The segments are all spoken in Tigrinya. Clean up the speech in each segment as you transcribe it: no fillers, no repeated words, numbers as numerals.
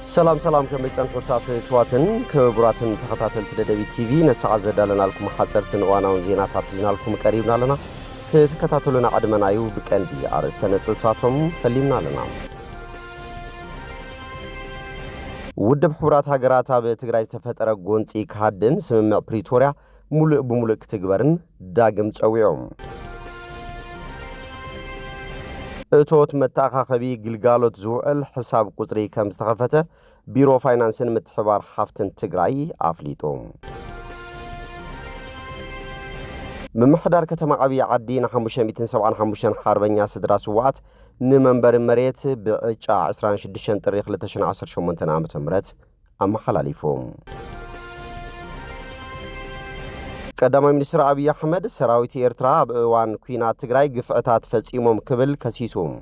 سلام كميتان فرصات شواتن كبراتن تخطاتل تدبي تي في نسعى زدالنا لكم حصرتن وانا زينات حجنا لكم قريبنا لنا كتكتاتلنا عدمنا يو بكندي ارسنه فرصاتهم فليمنا لنا ودب حبرات هاجرات اب تግራይ ተፈጠረ ጎንጺ ካድን ስምምዕ ፕሪቶሪያ ሙሉእ ብሙሉእ ክትግበርን ዳግም ጸዊዖም እቶት መታኻኸቢ ግልጋሎት ዝውዕል ሕሳብ ቁጽሪ ከም ዝተኸፈተ ቢሮ ፋይናንስን ምትሕባር ሓፍትን ትግራይ ኣፍሊጦም ምምሕዳር ከተማ ዓብዪ ዓዲ ን575 ሓርበኛ ስድራ ስዋዓት ንመንበር መሬት ብዕጫ 26 ጥሪ 2018 ዓ.ም ኣመሓላሊፎም ቀዳማይ ሚኒስትር አብይ አህመድ ሰራዊት ኤርትራ በእዋን ኩናት ትግራይ ግፍዕታት ፈጺሞም ክብል ከሲሶም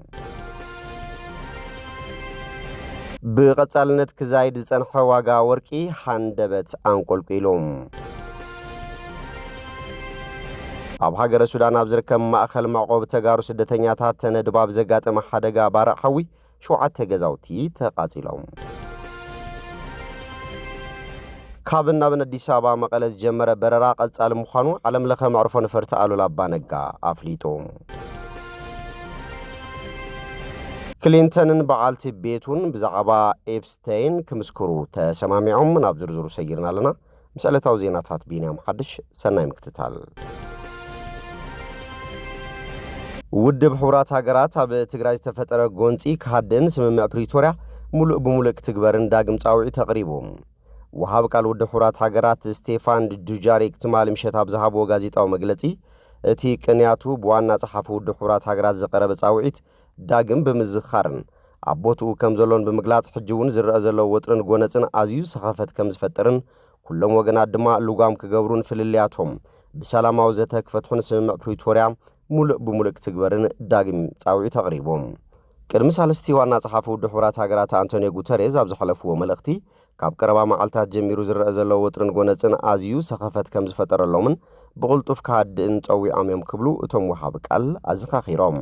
ብቀጻልነት ክዛይድ ጸንሐ ዋጋ ወርቂ ሓንደበት አንቆልቁሎም ኣብ ሃገረ ሱዳን ኣብ ዝርከብ ማእኸል ማዕቆብ ተጋሩ ስደተኛታት ተነድባብ ዘጋጠመ ሓደጋ ባራዕ ሓዊ 7 ገዛውቲ ተቃጺሎም ካብና በአዲስ አበባ መቀለ ጀመረ በረራ ቀጻል ምዃኑ ዓለም ለኸ ማዕርፎ ነፈርተ አሉላ አባነጋ አፍሊጦም ክሊንተንን በዓልቲ ቤቱን ብዛዕባ ኤፕስታይን ክምስክሩ ተሰማሚዖም ናብ ዝርዝሩ ሰይርና ለና ምስዕለታው ዜናታት ቢንያም ሓድሽ ሰናይ ምክትታል ውድብ ሕቡራት ሃገራት ኣብ ትግራይ ዝተፈጠረ ጎንጺ ካድን ስምምዕ ፕሪቶሪያ ሙሉእ ብሙሉእ ክትግበርን ዳግም ጻውዒ ተቕሪቦም وهاب قال ود حورات هاجرات ستيفان دوجاريك تمال مشت ابزهابو غازيطاو مغلصي اتي قنياتو بوانا صحافو ود حورات هاجرات زقرب صاوعيت داغم بمزخارن ابوتو كمزلون بمغلاص حجون زرأ زلو وطرن غونصن ازيو سخافت كمزفطرن كلهم وغنا دما لوغام كغبرون فللياتهم بسلاماو زتكفتون سمع بريتوريا ሙሉእ ብሙሉእ ክትግበርን ዳግም ጻውዒ ተቕሪቦም ቅድሚ ሳለስቲ ዋና ጸሓፉ ود حورات هاجرات አንቶኒዮ ጉተሬዝ ኣብ ዝሐለፍዎ መልእኽቲ ካብ ቀረባ መዓልታት ጀሚሩ ዝረአ ዘሎ ወጥርን ጎነጽን ኣዝዩ ሰኸፈት ከም ዝፈጠረሎምን ብቕልጡፍ ካድን ጸዊዖም እዮም ክብሉ እቶም ወሃብ ቃል ኣዘኻኺሮም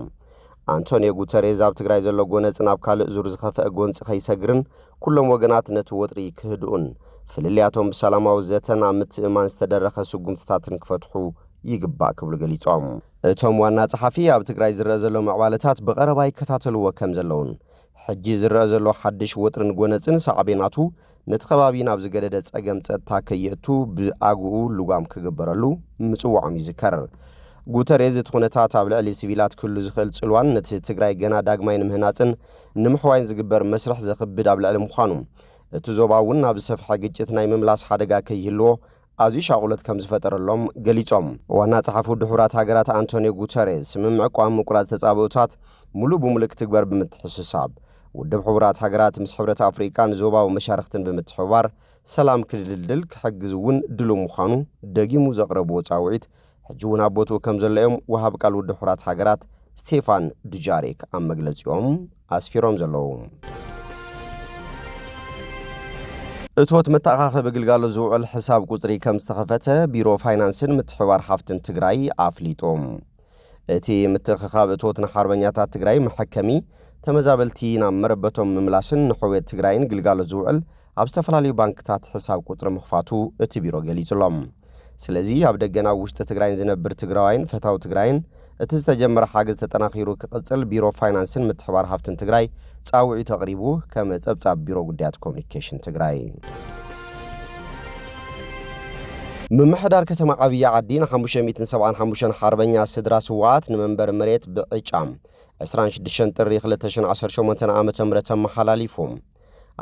አንቶኒዮ ጉተሬዝ ኣብ ትግራይ ዘሎ ጎነጽን ኣብ ካልእ ዙር ዝኸፈአ ጎንጽ ከይሰግርን ኩሎም ወገናት ነቲ ወጥሪ ክህድኡን ፍልልያቶም ብሰላማዊ ዘተን ኣብ ምትእማን ዝተደረኸ ስጉምትታትን ክፈትሑ ይግባእ ክብሉ ገሊጾም እቶም ዋና ጸሓፊ ኣብ ትግራይ ዝረአ ዘሎ መዕባለታት ብቐረባ ይከታተልዎ ከም ዘለውን ሕጂ ዝረአ ዘሎ ሓድሽ ወጥርን ጎነጽን ሳዕቤናቱ ነቲ ከባቢ ናብ ዝገደደ ጸገም ጸጥታ ከየእቱ ብኣግኡ ልጓም ክግበረሉ ምጽዋዖም ይዝከር ጉተሬዝ እቲ ኩነታት ኣብ ልዕሊ ሲቪላት ክህሉ ዝኽእል ጽልዋን ነቲ ትግራይ ገና ዳግማይ ንምህናጽን ንምሕዋይን ዝግበር መስርሕ ዘኽብድ ኣብ ልዕሊ ምዃኑ እቲ ዞባ እውን ናብ ዝሰፍሐ ግጭት ናይ ምምላስ ሓደጋ ከይህልዎ ኣዝዩ ሻቑለት ከም ዝፈጠረሎም ገሊጾም ዋና ጸሓፊ ود حورات ሃገራት አንቶኒዮ ጉተሬዝ ስምምዕ ቋሚ ምቁራጽ ተጻብኦታት ሙሉእ ብሙሉእ ክትግበር ብምትሕስሳብ ውድብ ሕቡራት ሃገራት ምስ ሕብረት ኣፍሪካን ዞባዊ መሻርክትን ብምትሕባር ሰላም ክድልድል ክሕግዝውን ድሉ ምዃኑ ደጊሙ ዘቕረብዎ ጻውዒት ሕጂ እውን ኣቦቱ ከም ዘለዮም ወሃብ ቃል ውድብ ሕቡራት ሃገራት ስቴፋን ዱጃሪክ ኣብ መግለጺኦም ኣስፊሮም ዘለዉ እቶት መታኻኸቢ ግልጋሎት ዝውዕል ሕሳብ ቁጽሪ ከም ዝተኸፈተ ቢሮ ፋይናንስን ምትሕባር ሓፍትን ትግራይ ኣፍሊጦም እቲ ምትኽኻብ እቶት ንሓርበኛታት ትግራይ መሐከሚ ተመዛበልቲ ናብ መረበቶም ምምላስን ንሕውየት ትግራይን ግልጋሎት ዝውዕል ኣብ ዝተፈላለዩ ባንክታት ሕሳብ ቁጽሪ ምኽፋቱ እቲ ቢሮ ገሊጹሎም ስለዚ ኣብ ደገና ውሽጢ ትግራይን ዝነብር ትግራዋይን ፈታው ትግራይን እቲ ዝተጀመረ ሓገዝ ተጠናኺሩ ክቕጽል ቢሮ ፋይናንስን ምትሕባር ሓፍትን ትግራይ ጻውዒ ተቕሪቡ ከም ጸብጻብ ቢሮ ጉዳያት ኮሙኒኬሽን ትግራይ ምምሕዳር ከተማ ዓብዪ ዓዲ ን575 ሓርበኛ ስድራ ስዋዓት ንመንበር መሬት ብዕጫም 26 ጥሪ 2018 ዓ.ም ኣመሓላሊፎም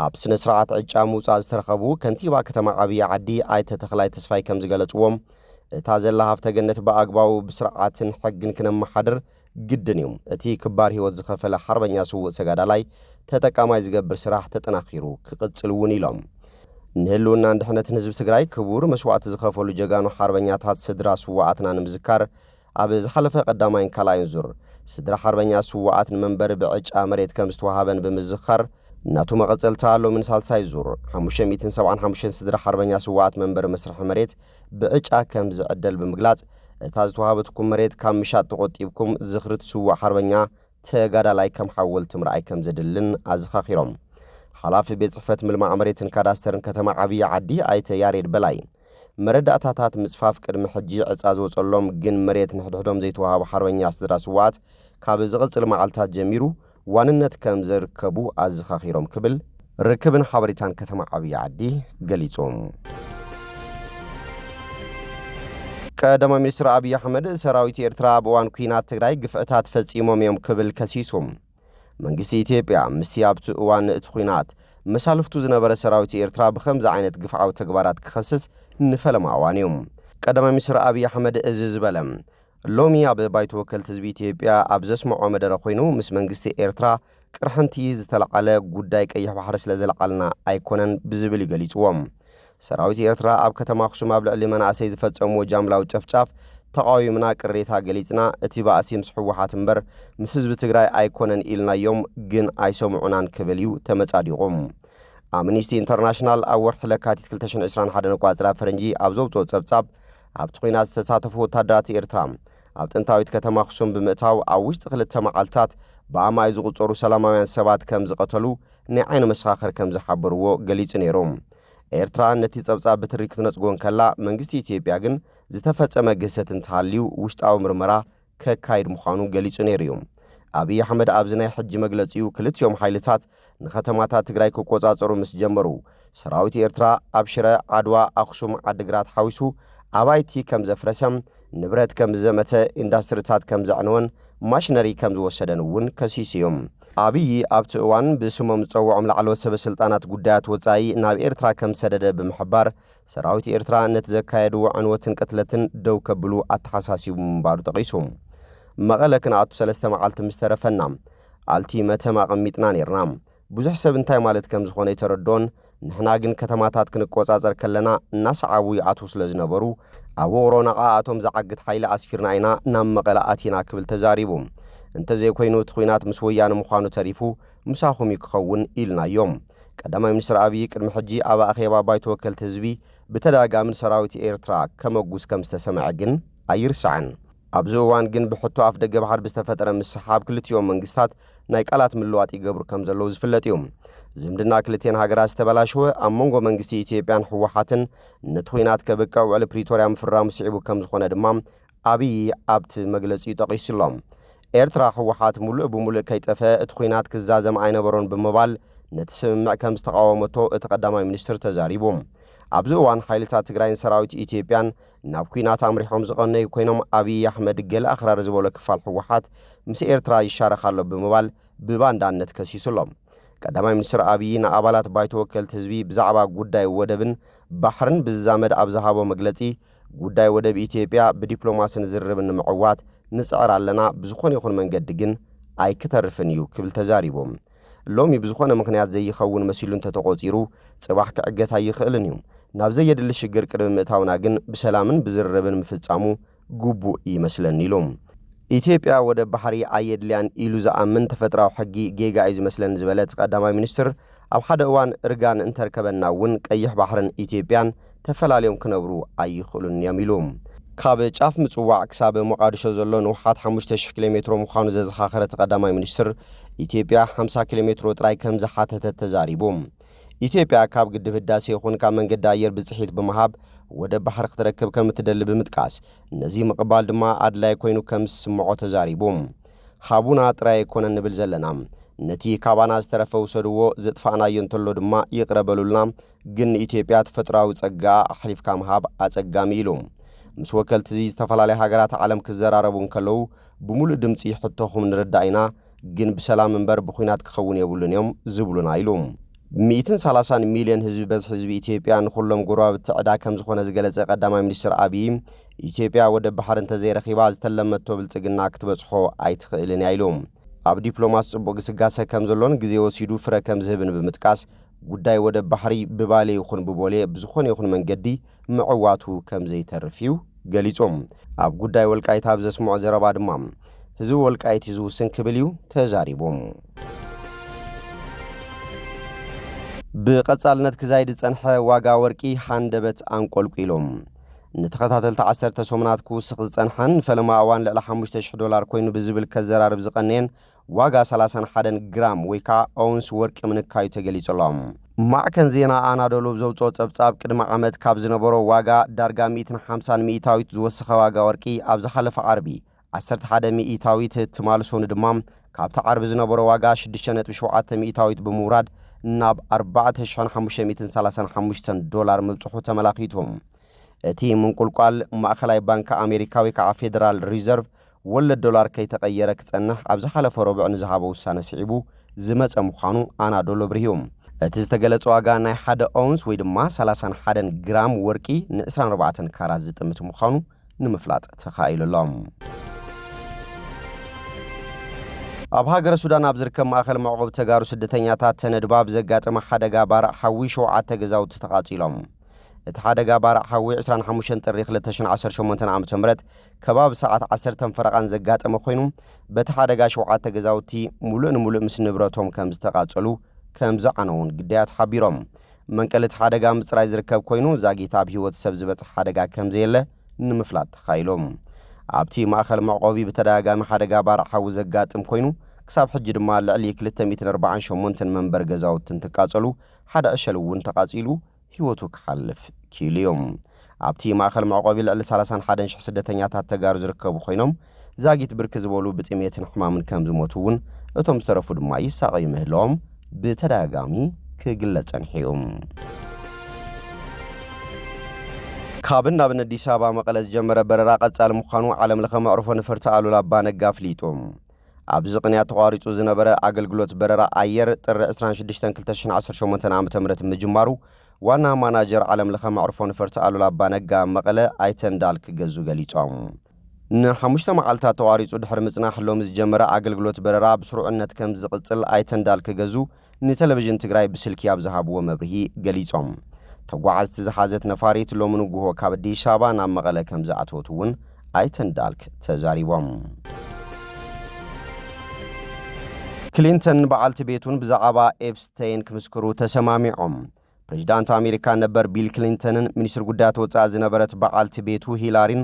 ኣብ ስነ ስርዓት ዕጫ ምውጻእ ዝተረኸቡ ከንቲባ ከተማ ዓብዪ ዓዲ ኣይተ ተኽላይ ተስፋይ ከም ዝገለጽዎም እታ ዘላ ሃፍተ ገነት ብኣግባቡ ብስርዓትን ሕግን ክነመሓድር ግድን እዩ እቲ ክባር ህይወት ዝኸፈለ ሓርበኛ ስውእ ተጋዳላይ ተጠቃማይ ዝገብር ስራሕ ተጠናኺሩ ክቕጽል እውን ኢሎም ንህልውና እንድሕነትን ህዝቢ ትግራይ ክቡር መስዋዕቲ ዝኸፈሉ ጀጋኑ ሓርበኛታት ስድራ ስዋዓትና ንምዝካር ኣብ ዝሓለፈ ቀዳማይን ካልኣይን ዙር ስድራ ሓርበኛ ስዋዓት ንመንበር ብዕጫ መሬት ከም ዝተዋሃበን ብምዝኻር ናቱ መቐጸልታ ኣሎ ምን ሳልሳይ ዙር 575 ስድራ ሓርበኛ ስዋዓት መንበር መስርሕ መሬት ብዕጫ ከም ዝዕደል ብምግላጽ እታ ዝተዋሃበትኩም መሬት ካብ ምሻጥ ተቆጢብኩም ዝኽሪ ትስዋዕ ሓርበኛ ተጋዳላይ ከም ሓወልቲ ምርኣይ ከም ዘድልን ኣዘኻኺሮም ሓላፊ ቤት ጽሕፈት ምልማዕ መሬትን ካዳስተርን ከተማ ዓብዪ ዓዲ ኣይተ ያሬድ በላይ መረዳእታታት ምጽፋፍ ቅድሚ ሕጂ ዕጻ ዝወጸሎም ግን መሬት ንሕድሕዶም ዘይተዋሃቡ ሓርበኛ ስድራ ስዋዓት ካብ ዝቕጽል መዓልታት ጀሚሩ ዋንነት ከም ዝርከቡ ኣዘኻኺሮም ክብል ርክብን ሓበሬታን ከተማ ዓብዪ ዓዲ ገሊጾም። ቀዳማይ ሚኒስትር አብይ አሕመድ ሰራዊት ኤርትራ በዋን ኩናት ትግራይ ግፍዕታት ፈጺሞም እዮም ክብል ከሲሶም። መንግስቲ ኢትዮጵያ ምስቲ ኣብቲ እዋን እቲ ኩናት መሳልፍቱ ዝነበረ ሰራዊት ኤርትራ ብኸምዚ ዓይነት ግፍዓዊ ተግባራት ክኸስስ ንፈለማ እዋን እዮም። ቀዳማይ ሚኒስትር አብይ አሕመድ እዚ ዝበለም ሎሚ ኣብ ባይቶ ወከልቲ ህዝቢ ኢትዮጵያ ኣብ ዘስምዖ መደረ ኮይኑ ምስ መንግስቲ ኤርትራ ቅርሕንቲ ዝተለዓለ ጉዳይ ቀይሕ ባሕሪ ስለ ዘለዓልና ኣይኮነን ብዝብል ይገሊጽዎም። ሰራዊት ኤርትራ ኣብ ከተማ ኣኽሱም ኣብ ልዕሊ መናእሰይ ዝፈጸምዎ ጃምላዊ ጨፍጫፍ ተቃዊምና ቅሬታ ገሊጽና እቲ ባእሲ ምስ ሕወሓት እምበር ምስ ህዝቢ ትግራይ ኣይኮነን ኢልናዮም ግን ኣይሰምዑናን ክብል እዩ ተመጻዲቖም። ኣምኒስቲ ኢንተርናሽናል ኣብ ወርሒ ለካቲት 2021 ቋጽራ ፈረንጂ ኣብ ዘውፅኦ ጸብጻብ ኣብቲ ኩናት ዝተሳተፉ ወታደራት ኤርትራ ኣብ ጥንታዊት ከተማ ኣኽሱም ብምእታው ኣብ ውሽጢ 2 መዓልታት ብኣማይ ዝቝጸሩ ሰላማውያን ሰባት ከም ዝቐተሉ ናይ ዓይኒ መሰኻኽር ከም ዝሓበርዎ ገሊጹ ነይሮም። ኤርትራ ነቲ ጸብጻብ ብትሪ ክትነጽጎን ከላ መንግስቲ ኢትዮጵያ ግን ዝተፈጸመ ግሰት እንተሃልዩ ውሽጣዊ ምርመራ ከካይድ ምዃኑ ገሊጹ ነይሩ እዩ። አብይ አሕመድ ኣብዚ ናይ ሕጂ መግለጺኡ ክልቲኦም ሓይልታት ንኸተማታት ትግራይ ክቆጻጸሩ ምስ ጀመሩ ሰራዊት ኤርትራ ኣብ ሽረ፣ ዓድዋ፣ ኣኽሱም፣ ዓዲግራት ሓዊሱ ኣባይቲ ከም ዘፍረሰም ንብረት ከም ዘመተ ኢንዳስትሪታት ከም ዘዕነወን ማሽነሪ ከም ዝወሰደን እውን ከሲሱ እዮም። አብይ ኣብቲ እዋን ብስሞም ዝጸውዖም ላዕለዎት ሰበስልጣናት ጉዳያት ወጻኢ ናብ ኤርትራ ከም ሰደደ ብምሕባር ሰራዊት ኤርትራ ነቲ ዘካየድዎ ዕንወትን ቅትለትን ደው ከብሉ ኣተሓሳሲቡ ምንባሩ ጠቒሱ መቐለ ክንኣቱ 3 መዓልቲ ምስ ተረፈና ኣልቲ መተማ ቐሚጥና ነርና ብዙሕ ሰብ እንታይ ማለት ከም ዝኾነ ይተረዶን ንሕና ግን ከተማታት ክንቆጻጸር ከለና እናሰዓቡ ይኣቱ ስለ ዝነበሩ ኣብ ውቕሮ ነቓኣቶም ዝዓግት ሓይሊ ኣስፊርና ኢና ናብ መቐለ ኣቲና ክብል ተዛሪቡ እንተዘይኮይኑ እቲ ኩናት ምስ ወያነ ምዃኑ ተሪፉ ምሳኹም ይክኸውን ኢልናዮም። ቀዳማይ ሚኒስትር አብይ ቅድሚ ሕጂ ኣብ ኣኼባ ባይቶ ወከልቲ ህዝቢ ብተደጋጋሚ ሰራዊት ኤርትራ ከመጉስ ከም ዝተሰምዐ ግን ኣይርስዕን። ኣብዚ እዋን ግን ብሕቶ ኣፍ ደገ ባሕር ብዝተፈጠረ ምስሓብ ክልቲኦም መንግስታት ናይ ቃላት ምልዋጥ ይገብሩ ከም ዘለዉ ዝፍለጥ እዩ። ዝምድና ክልቲአን ሃገራት ዝተበላሸወ ኣብ መንጎ መንግስቲ ኢትዮጵያን ሕወሓትን ነቲ ኩናት ከበቅዕ ውዕሊ ፕሪቶርያ ምፍራሙ ስዒቡ ከም ዝኾነ ድማ አብይ ኣብቲ መግለጺ ጠቒሱሎም። ኤርትራ ሕወሓት ሙሉእ ብሙሉእ ከይጠፈ እቲ ኩናት ክዛዘም ኣይነበሮን ብምባል ነቲ ስምምዕ ከም ዝተቃወመቶ እቲ ቀዳማይ ሚኒስትር ተዛሪቡ። ኣብዚ እዋን ሓይልታት ትግራይን ሰራዊት ኢትዮጵያን ናብ ኩናት ኣምሪሖም ዝቐነዩ ኮይኖም አብይ አሕመድ ገለ ኣኽራሪ ዝበሎ ክፋል ሕወሓት ምስ ኤርትራ ይሻረኻሎ ብምባል ብባንዳነት ከሲሱሎም። ቀዳማይ ሚኒስትር አብይ ንኣባላት ባይቶ ወከልቲ ህዝቢ ብዛዕባ ጉዳይ ወደብን ባሕርን ብዛመድ ኣብ ዝሃቦ መግለጺ ጉዳይ ወደብ ኢትዮጵያ ብዲፕሎማስን ዝርብን ንምዕዋት ንጽዕር ኣለና ብዝኾነ ይኹን መንገዲ ግን ኣይክተርፍን እዩ ክብል ተዛሪቦም። ሎሚ ብዝኾነ ምኽንያት ዘይኸውን መሲሉ እንተተቖጺሩ ጽባሕ ክዕገት ኣይኽእልን እዩ። ናብ ዘየድሊ ሽግር ቅድሚ ምእታውና ግን ብሰላምን ብዝርብን ምፍጻሙ ግቡእ ይመስለኒ ኢሎም። ኢትዮጵያ ወደብ ባሕሪ ኣየድልያን ኢሉ ዝኣምን ተፈጥራዊ ሕጊ ጌጋ እዩ ዝመስለን ዝበለት ቀዳማይ ሚኒስትር ኣብ ሓደ እዋን እርጋን እንተርከበና እውን ቀይሕ ባሕርን ኢትዮጵያን ተፈላለዮም ክነብሩ ኣይኽእሉን እዮም ኢሎም። ካብ ጫፍ ምጽዋዕ ክሳብ ሞቃዲሾ ዘሎ ንውሓት 5000 ኪሎ ሜትሮ ምዃኑ ዘዘኻኸረት ቀዳማይ ሚኒስትር ኢትዮጵያ 50 ኪሎ ሜትሮ ጥራይ ከም ዝሓተተት ተዛሪቦም። ኢትዮጵያ ካብ ግድብ ህዳሴ ይኹን ካብ መንገዲ ኣየር ብጽሒት ብምሃብ ወደብ ባሕሪ ክትረክብ ከም እትደሊ ብምጥቃስ ነዚ ምቕባል ድማ ኣድላይ ኮይኑ ከም ዝስምዖ ተዛሪቦም። ሃቡና ጥራይ ኣይኮነን ንብል ዘለና ነቲ ካባና ዝተረፈ ውሰድዎ ዘጥፋእናዮ እንተሎ ድማ ይቕረበሉልና ግን ኢትዮጵያ ተፈጥራዊ ጸጋ ኣሕሊፍካ ምሃብ ኣጸጋሚ ኢሎም። ምስ ወከልቲ ዝተፈላለዩ ሃገራት ዓለም ክዘራረቡ ከለዉ ብሙሉእ ድምፂ ሕቶኹም ንርዳእ ኢና ግን ብሰላም እምበር ብኩናት ክኸውን የብሉን እዮም ዝብሉና ኢሎም። 130 ሚልዮን ህዝቢ በዝሒ ህዝቢ ኢትዮጵያ ንኹሎም ጎረባብቲ ዕዳ ከም ዝኾነ ዝገለጸ ቀዳማይ ሚኒስትር አብይ ኢትዮጵያ ወደብ ባሕሪ እንተዘይረኺባ ዝተለመቶ ብልጽግና ክትበጽሖ ኣይትኽእልን ኢሎም። ኣብ ዲፕሎማሲ ጽቡቕ ግስጋሴ ከም ዘሎን ግዜ ወሲዱ ፍረ ከም ዝህብን ብምጥቃስ ጉዳይ ወደብ ባሕሪ ብባሌ ይኹን ብቦሌ ብዝኾነ ይኹን መንገዲ ምዕዋቱ ከም ዘይተርፍ እዩ ገሊጾም። ኣብ ጉዳይ ወልቃይት ኣብ ዘስምዖ ዘረባ ድማ ህዝቢ ወልቃይት ዝውስን ክብል እዩ ተዛሪቦም። ብቐጻልነት ክዛይድ ጸንሐ ዋጋ ወርቂ ሃንደበት አንቆልቁሎም ንተኸታተልቲ 10 ሰሙናት ክውስኽ ዝጸንሐን ፈለማ እዋን ልዕሊ $5,000 ኮይኑ ብዝብል ከዘራርብ ዝቐነየን ዋጋ 31 ግራም ወይ ከዓ አውንስ ወርቂ ምንካዩ ተገሊጹሎም። ማዕከን ዜና ኣናዶሎ ብዘውፅኦ ጸብጻብ ቅድሚ ዓመት ካብ ዝነበሮ ዋጋ ዳርጋ 150 ሚእታዊት ዝወሰኸ ዋጋ ወርቂ ኣብ ዝሓለፈ ዓርቢ 11 ሚእታዊት ትማልሶን ድማ ካብቲ ዓርቢ ዝነበሮ ዋጋ 6.7 ሚእታዊት ብምውራድ ናብ 4535 ዶላር ምብጽሑ ተመላኺቶም። እቲ ምንቁልቋል ማእኸላይ ባንኪ ኣሜሪካዊ ከዓ ፌደራል ሪዘርቭ ወለድ ዶላር ከይተቐየረ ክጸንሕ ኣብ ዝሓለፈ ረቡዕ ንዝሃበ ውሳነ ስዒቡ ዝመጸ ምዃኑ ኣናዶሎ ብርሂዮም። እቲ ዝተገለጸ ዋጋ ናይ ሓደ አውንስ ወይ ድማ 31 ግራም ወርቂ ን24 ካራት ዝጥምት ምዃኑ ንምፍላጥ ተኻኢሉሎም። ኣብ ሃገረ ሱዳን ኣብ ዝርከብ ማእኸል መዕቆብ ተጋሩ ስደተኛታት ተነድባብ ዘጋጠመ ሓደጋ ባራዕ ሓዊ 7 ገዛውቲ ተቓጺሎም። እቲ ሓደጋ ባራዕ ሓዊ 25 ጥሪ 2018 ዓ.ም ከባቢ ሰዓት 10 ፈረቓን ዘጋጠመ ኮይኑ በቲ ሓደጋ 7 ገዛውቲ ሙሉእ ንሙሉእ ምስ ንብረቶም ከም ዝተቓጸሉ ከም ዝዓነውን ግዳያት ሓቢሮም። መንቀልቲ ሓደጋ ምጽራይ ዝርከብ ኮይኑ ዛጊታ ኣብ ህይወት ሰብ ዝበጽሕ ሓደጋ ከም ዘየለ ንምፍላጥ ተኻኢሎም። ኣብቲ ማእኸል መዕቆቢ ብተደጋጋሚ ሓደጋ ባራዕ ሓዊ ዘጋጥም ኮይኑ ክሳብ ሕጂ ድማ ልዕሊ 248 መንበር ገዛውቲ እንትቃጸሉ ሓደ ዕሸል እውን ተቓጺሉ ህይወቱ ክሓልፍ ኪኢሉ እዮም። ኣብቲ ማእኸል መዕቆቢ ልዕሊ 31,000 ስደተኛታት ተጋሩ ዝርከቡ ኮይኖም ዛጊት ብርኪ ዝበሉ ብጥሜትን ሕማምን ከም ዝሞቱ እውን እቶም ዝተረፉ ድማ ይሳቀዩ ምህላዎም ብተደጋጋሚ ክግለጽ ጸኒሖም። ካብን ናብ ኣዲስ ኣበባ መቐለ ዝጀመረ በረራ ቀጻሊ ምዃኑ ዓለም ለኸ መዕርፎ ነፈርቲ ኣሉላ ኣባ ነጋ ኣፍሊጦም። ኣብዚ ቅንያት ተቋሪጹ ዝነበረ ኣገልግሎት በረራ ኣየር ጥሪ 26 2018 ዓ.ም ምጅማሩ ዋና ማናጀር ዓለም ለኸ መዕርፎ ነፈርቲ ኣሉላ ኣባ ነጋ መቐለ ኣይተንዳል ክገዙ ገሊጾም። ን5 መዓልታት ተቋሪጹ ድሕሪ ምጽናሕ ሎሚ ዝጀመረ ኣገልግሎት በረራ ብስሩዕነት ከም ዝቕጽል ኣይተንዳል ክገዙ ንቴሌቪዥን ትግራይ ብስልኪ ኣብ ዝሃብዎ መብርሂ ገሊጾም። ተጓዓዝቲ ዝሓዘት ነፋሪት ሎሚ ንግሆ ካብ ኣዲስ ኣበባ ናብ መቐለ ከም ዝኣተወት እውን ኣይተንዳልክ ተዛሪቦም። ክሊንተን በዓልቲ ቤቱን ብዛዕባ ኤፕስቴይን ክምስክሩ ተሰማሚዖም። ፕሬዚዳንት ኣሜሪካ ነበር ቢል ክሊንተንን ሚኒስትር ጉዳያት ወጻኢ ዝነበረት በዓልቲ ቤቱ ሂላሪን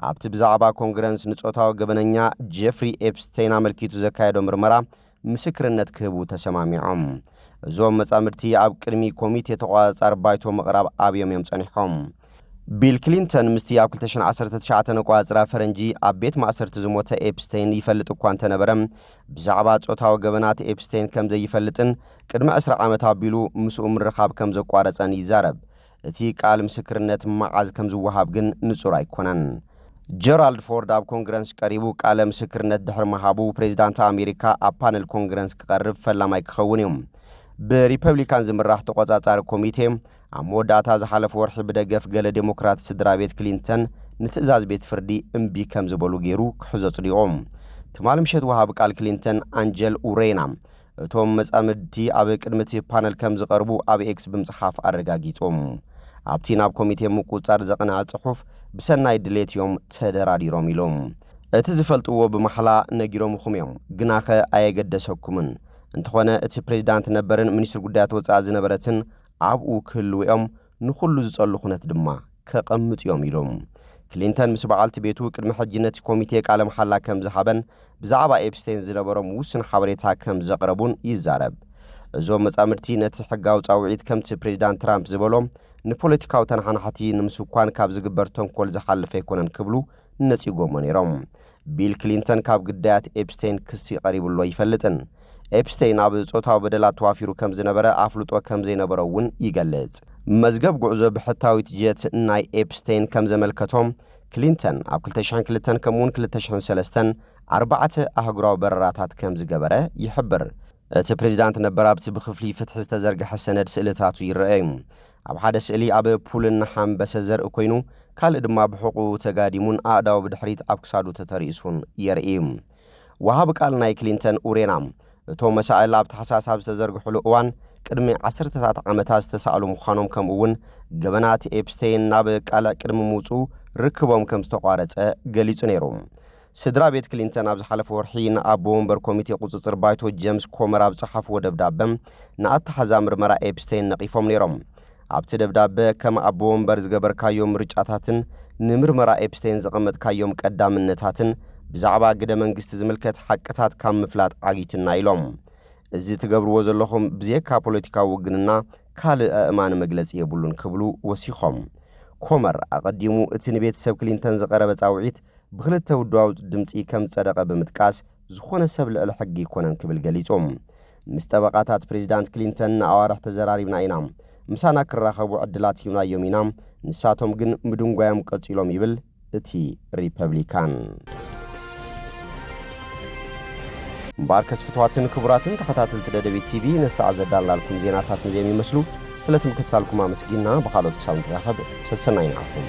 ኣብቲ ብዛዕባ ኮንግረስ ንጾታዊ ገበነኛ ጄፍሪ ኤፕስቴይን ኣመልኪቱ ዘካየዶ ምርመራ ምስክርነት ክህቡ ተሰማሚዖም። እዞም መጻምድቲ ኣብ ቅድሚ ኮሚቴ ተቆጻጻሪ ባይቶ ምቕራብ ኣብዮም እዮም ጸኒሖም። ቢል ክሊንተን ምስቲ ኣብ 2019 ቆጻጽራ ፈረንጂ ኣብ ቤት ማእሰርቲ ዝሞተ ኤፕስቴይን ይፈልጥ እኳ እንተነበረ ብዛዕባ ጾታዊ ገበናት ኤፕስቴይን ከም ዘይፈልጥን ቅድሚ 10 ዓመት ኣቢሉ ምስኡ ምርኻብ ከም ዘቋረጸን ይዛረብ። እቲ ቃል ምስክርነት መዓዝ ከም ዝወሃብ ግን ንጹር ኣይኮነን። ጀራልድ ፎርድ ኣብ ኮንግረስ ቀሪቡ ቃለ ምስክርነት ድሕሪ መሃቡ ፕሬዚዳንት ኣሜሪካ ኣብ ፓነል ኮንግረስ ክቐርብ ፈላማይ ክኸውን እዮም። ብሪፐብሊካን ዝምራሕ ተቆጻጻሪ ኮሚቴ ኣብ መወዳእታ ዝሓለፈ ወርሒ ብደገፍ ገለ ዴሞክራት ስድራ ቤት ክሊንተን ንትእዛዝ ቤት ፍርዲ እምቢ ከም ዝበሉ ገይሩ ክሕዞ ጽዲቖም። ትማል ምሸት ወሃብ ቃል ክሊንተን ኣንጀል ኡሬና እቶም መጻምድቲ ኣብ ቅድሚቲ ፓነል ከም ዝቐርቡ ኣብ ኤክስ ብምጽሓፍ ኣረጋጊጾም። ኣብቲ ናብ ኮሚቴ ምቁጻር ዘቕንዐ ጽሑፍ ብሰናይ ድሌት እዮም ተደራዲሮም ኢሎም። እቲ ዝፈልጥዎ ብመሓላ ነጊሮምኹም እዮም ግናኸ ኣየገደሰኩምን እንተኾነ እቲ ፕሬዚዳንት ነበርን ሚኒስትር ጉዳያት ወጻኢ ዝነበረትን ኣብኡ ክህልውኦም ንኹሉ ዝጸሉ ኩነት ድማ ከቐምጥ እዮም ኢሎም። ክሊንተን ምስ በዓልቲ ቤቱ ቅድሚ ሕጂ ነቲ ኮሚቴ ቃለ መሓላ ከም ዝሃበን ብዛዕባ ኤፕስቴይን ዝነበሮም ውስን ሓበሬታ ከም ዘቕረቡን ይዛረብ። እዞም መጻምድቲ ነቲ ሕጋዊ ጻውዒት ከምቲ ፕሬዚዳንት ትራምፕ ዝበሎም ንፖለቲካዊ ተነሓናሕቲ ንምስኳን ካብ ዝግበር ተንኰል ዝሓልፈ ኣይኮነን ክብሉ ነጺጎሞ ነይሮም። ቢል ክሊንተን ካብ ግዳያት ኤፕስቴይን ክሲ ቀሪቡሎ ይፈልጥን። ኤፕስቴይን ኣብ ጾታዊ በደላት ተዋፊሩ ከም ዝነበረ ኣፍልጦ ከም ዘይነበረ እውን ይገልጽ። መዝገብ ጉዕዞ ብሕታዊት ጀት ናይ ኤፕስቴይን ከም ዘመልከቶም ክሊንተን ኣብ 2002 ከምኡውን 2003 4 ኣህጉራዊ በረራታት ከም ዝገበረ ይሕብር። እቲ ፕሬዚዳንት ነበር ኣብቲ ብኽፍሊ ፍትሒ ዝተዘርግሐ ሰነድ ስእልታቱ ይርአዩ። ኣብ ሓደ ስእሊ ኣብ ፑልን ሓንበሰ ዘርኢ ኮይኑ ካልእ ድማ ብሕቑ ተጋዲሙን ኣእዳው ብድሕሪት ኣብ ክሳዱ ተተሪእሱን የርኢ። ወሃብ ቃል ናይ ክሊንተን ኡሬና እቶም መሳእል ኣብ ታሕሳስ ኣብ ዝተዘርግሕሉ እዋን ቅድሚ 10 ዓመታት ዝተሳእሉ ምዃኖም ከምኡውን ገበናት ኤፕስቴይን ናብ ቃልዕ ቅድሚ ምውፁ ርክቦም ከም ዝተቋረጸ ገሊጹ ነይሩ። ስድራ ቤት ክሊንተን ኣብ ዝሓለፈ ወርሒ ንኣቦ ወንበር ኮሚቴ ቁጽጽር ባይቶ ጄምስ ኮመር ኣብ ጽሓፍዎ ደብዳበ ንኣተሓዛ ምርመራ ኤፕስቴይን ነቒፎም ነይሮም። ኣብቲ ደብዳበ ከም ኣቦ ወንበር ዝገበርካዮም ምርጫታትን ንምርመራ ኤፕስቴይን ዘቐመጥካዮም ቀዳምነታትን ብዛዕባ ግደ መንግስቲ ዝምልከት ሓቅታት ካብ ምፍላጥ ኣጊትና ኢሎም እዚ ትገብርዎ ዘለኹም ብዘይካ ፖለቲካዊ ውግንና ካልእ ኣእማን መግለጺ የብሉን ክብሉ ወሲኾም ኮመር ኣቐዲሙ እቲ ንቤተሰብ ክሊንተን ዝቐረበ ጻውዒት ብኽልተ ውድባዊ ድምፂ ከም ጸደቐ ብምጥቃስ ዝኾነ ሰብ ልዕሊ ሕጊ ይኮነን ክብል ገሊጾም ምስ ጠበቃታት ፕሬዚዳንት ክሊንተን ንኣዋርሕ ተዘራሪብና ኢና ምሳና ክራኸቡ ዕድላት ሂብናዮም ኢና ንሳቶም ግን ምድንጓዮም ቀጺሎም ይብል እቲ ሪፐብሊካን እምበር ከስፍትዋትን ክቡራትን ተኸታተልቲ ደደቢት ቲቪ ነሰዓ ዘዳልናልኩም ዜናታትን ዘሚመስሉ ስለትምክትታልኩም ኣመስጊና ብኻልኦት ክሳብ ንራኸብ ሰሰናይናኹም